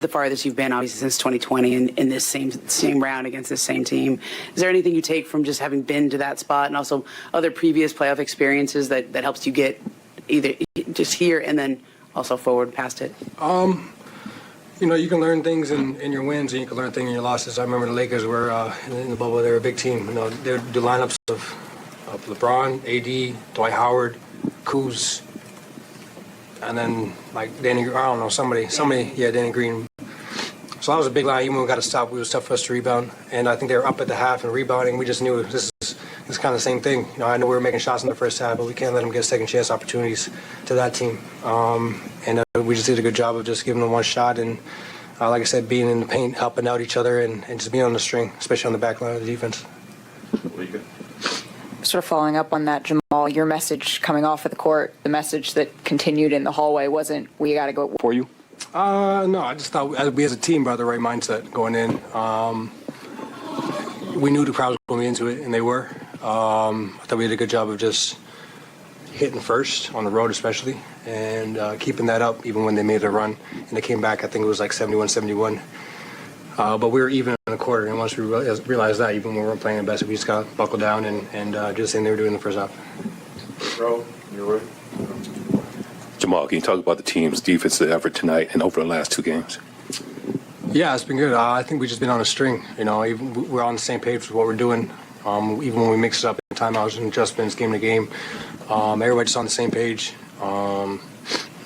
the farthest you've been, obviously, since 2020 in this same round against this same team. Is there anything you take from just having been to that spot and also other previous playoff experiences that helps you get either just here and then also forward past it? You know, you can learn things in your wins and you can learn things in your losses. I remember the Lakers were in the bubble. They were a big team. You know, they would do lineups of LeBron, AD, Dwight Howard, Kuz, and then like Danny, I don't know, somebody, yeah, Danny Green. So that was a big line. Even when we got to stop, it was tough for us to rebound. And I think they were up at the half and rebounding. We just knew this is kind of the same thing. You know, I know we were making shots in the first half, but we can't let them get second chance opportunities to that team. And we just did a good job of just giving them one shot. And like I said, being in the paint, helping out each other, and just being on the string, especially on the back line of the defense. Sort of following up on that, Jamal, your message coming off of the court, the message that continued in the hallway wasn't, we got to go for you? No, I just thought we as a team brought the right mindset going in. We knew the crowd was going into it, and they were. I thought we did a good job of just hitting first, on the road especially, and keeping that up even when they made their run. And they came back, I think it was like 71-71. But we were even in the quarter, and once we realized that, even when we weren't playing the best, we just got to buckle down and do the same they were doing in the first half. Bro, you're right. Jamal, can you talk about the team's defensive effort tonight and over the last two games? Yeah, it's been good. I think we've just been on a string. You know, we're on the same page with what we're doing. Even when we mix it up in timeouts and adjustments, game to game, everybody's on the same page.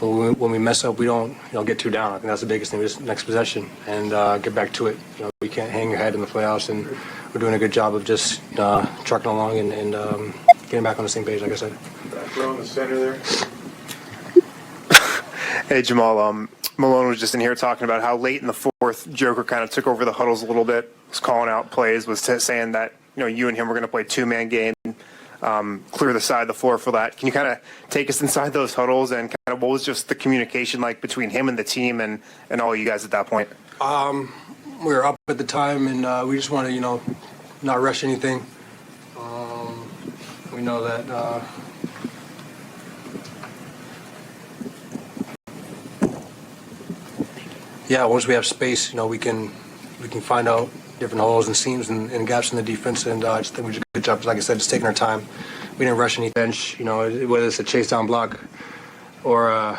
When we mess up, we don't get too down. I think that's the biggest thing. Just next possession and get back to it. You know, we can't hang your head in the playoffs, and we're doing a good job of just trucking along and getting back on the same page. Like I said. Back row in the center there. Hey, Jamal, Malone was just in here talking about how late in the fourth, Joker kind of took over the huddles a little bit, was calling out plays, was saying that, you know, you and him were going to play two-man game, clear the side of the floor for that. Can you kind of take us inside those huddles and kind of what was just the communication like between him and the team and all you guys at that point? We were up at the time, and we just want to, not rush anything. We know that once we have space, we can find out different holes and seams and gaps in the defense, and I just think we did a good job. Like I said, just taking our time. We didn't rush any bench, whether it's a chase down block or a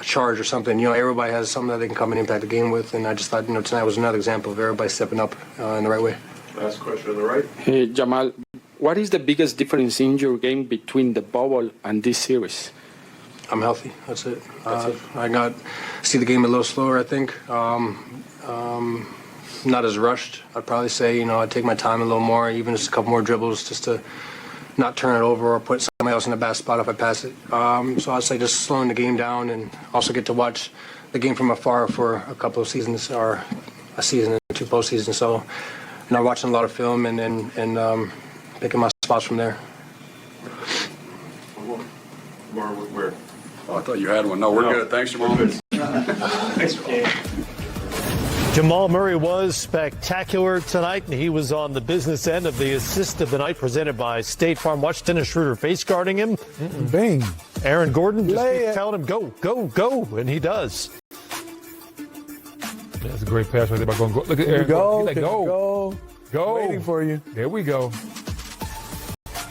charge or something. Everybody has something that they can come and impact the game with, and I just thought, tonight was another example of everybody stepping up in the right way. Last question on the right. Hey, Jamal, what is the biggest difference in your game between the bubble and this series? I'm healthy. That's it. I see the game a little slower, I think. Not as rushed. I'd probably say, I'd take my time a little more, even just a couple more dribbles just to not turn it over or put somebody else in a bad spot if I pass it. So I'd say just slowing the game down and also get to watch the game from afar for a couple of seasons or a season and two postseasons. So, watching a lot of film and picking my spots from there. Where? Oh, I thought you had one. No, we're good. Thanks, Jamal. Thanks for Jamal Murray was spectacular tonight, and he was on the business end of the assist of the night presented by State Farm. Watch Dennis Schroeder face guarding him. Bing. Aaron Gordon just keeps telling him, go, go, go, and he does. That's a great pass right there by going. Look at Aaron. Go, like, go. Waiting for you. There we go.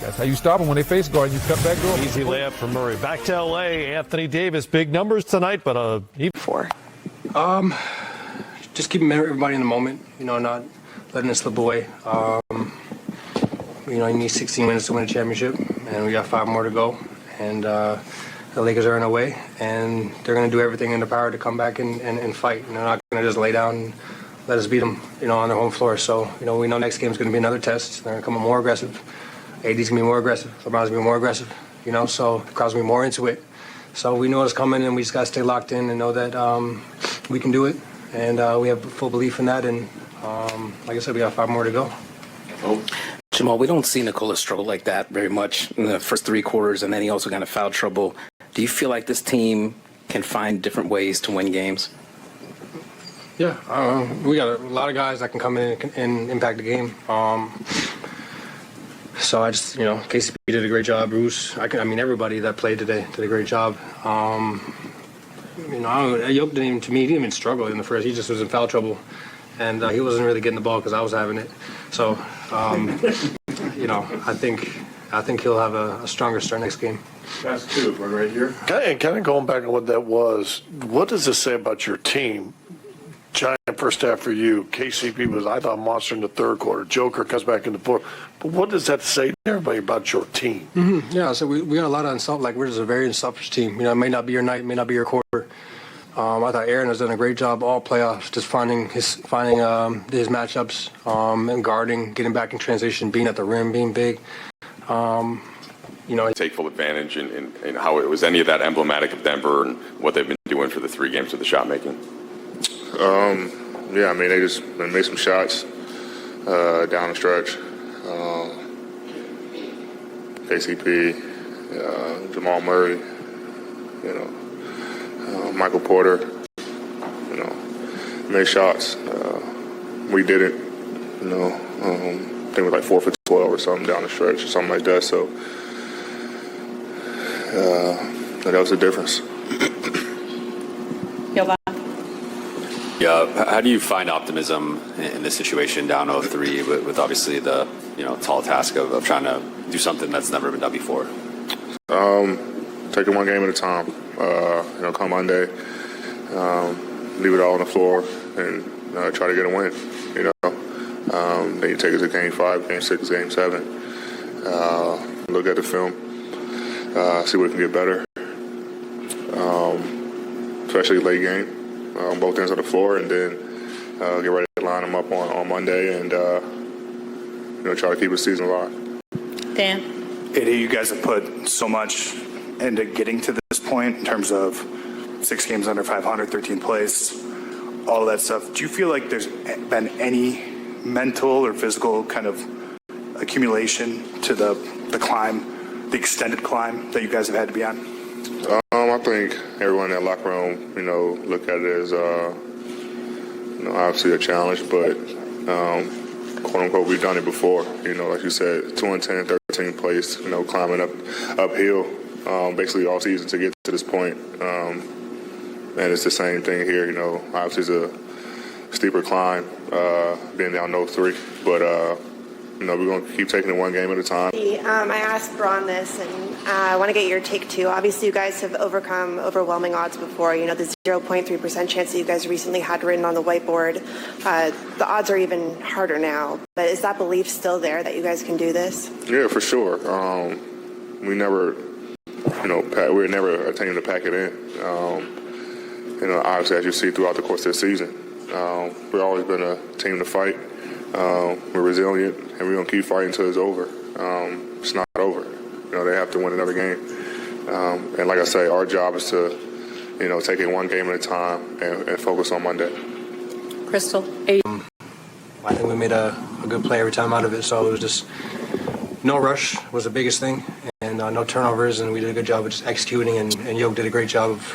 That's how you stop them when they face guard. You cut back door. Easy layup for Murray. Back to L.A. Anthony Davis, big numbers tonight, but Four. Just keeping everybody in the moment, not letting it slip away. You need 16 minutes to win a championship, and we got 5 more to go. And the Lakers are in a way, and they're going to do everything in their power to come back and fight. They're not going to just lay down and let us beat them, on their home floor. So, we know next game is going to be another test. They're going to come more aggressive. AD's going to be more aggressive. LeBron's going to be more aggressive, so the crowd's going to be more into it. So we know what's coming, and we just got to stay locked in and know that we can do it. And we have full belief in that. And like I said, we got 5 more to go. Jamal, we don't see Nikola struggle like that very much in the first 3 quarters, and then he also got in foul trouble. Do you feel like this team can find different ways to win games? Yeah, we got a lot of guys that can come in and impact the game. So I just, KCP did a great job. Bruce, everybody that played today did a great job. Yoke didn't even, to me, he didn't even struggle in the first. He just was in foul trouble, and he wasn't really getting the ball because I was having it. So, I think he'll have a stronger start next game. That's two, one right here. And kind of going back on what that was, what does this say about your team? Giant first half for you. KCP was, I thought, monster in the third quarter. Joker comes back in the fourth. But what does that say to everybody about your team? Mm-hmm. Yeah, so we got a lot of we're just a very unselfish team. It may not be your night, it may not be your quarter. I thought Aaron has done a great job all playoffs, just finding his matchups and guarding, getting back in transition, being at the rim, being big. Take full advantage and how it was any of that emblematic of Denver and what they've been doing for the 3 games of the shot making. Yeah, I mean, they made some shots down the stretch. KCP, Jamal Murray, Michael Porter, made shots. We didn't, I think it was like 4 for 12 or something down the stretch or something like that. So that was the difference. Yeah, how do you find optimism in this situation down 0-3 with obviously the tall task of trying to do something that's never been done before? Take it one game at a time. Come Monday, leave it all on the floor and try to get a win. Then you take it to game 5, game 6, game 7. Look at the film, see what can get better, especially late game. On both ends of the floor, and then get ready to line them up on Monday and try to keep the season alive. Dan? You guys have put so much into getting to this point in terms of 6 games under 500, 13th place, all of that stuff. Do you feel like there's been any mental or physical kind of accumulation to the climb, the extended climb that you guys have had to be on? I think everyone in that locker room, look at it as, obviously a challenge, but quote unquote, we've done it before. Like you said, 2-10, 13th place, climbing uphill, basically all season to get to this point. And it's the same thing here. Obviously it's a steeper climb, being down 0-3, but. We're going to keep taking it one game at a time. I asked Braun this, and I want to get your take, too. Obviously, you guys have overcome overwhelming odds before. The 0.3% chance that you guys recently had written on the whiteboard. The odds are even harder now. But is that belief still there that you guys can do this? Yeah, for sure. We never, we're never a team to pack it in. Obviously, as you see throughout the course of the season, we've always been a team to fight. We're resilient, and we're going to keep fighting until it's over. It's not over. They have to win another game. And like I say, our job is to, take it one game at a time and focus on Monday. Crystal? I think we made a good play every time out of it, so it was just no rush was the biggest thing, and no turnovers, and we did a good job of just executing, and Yoke did a great job of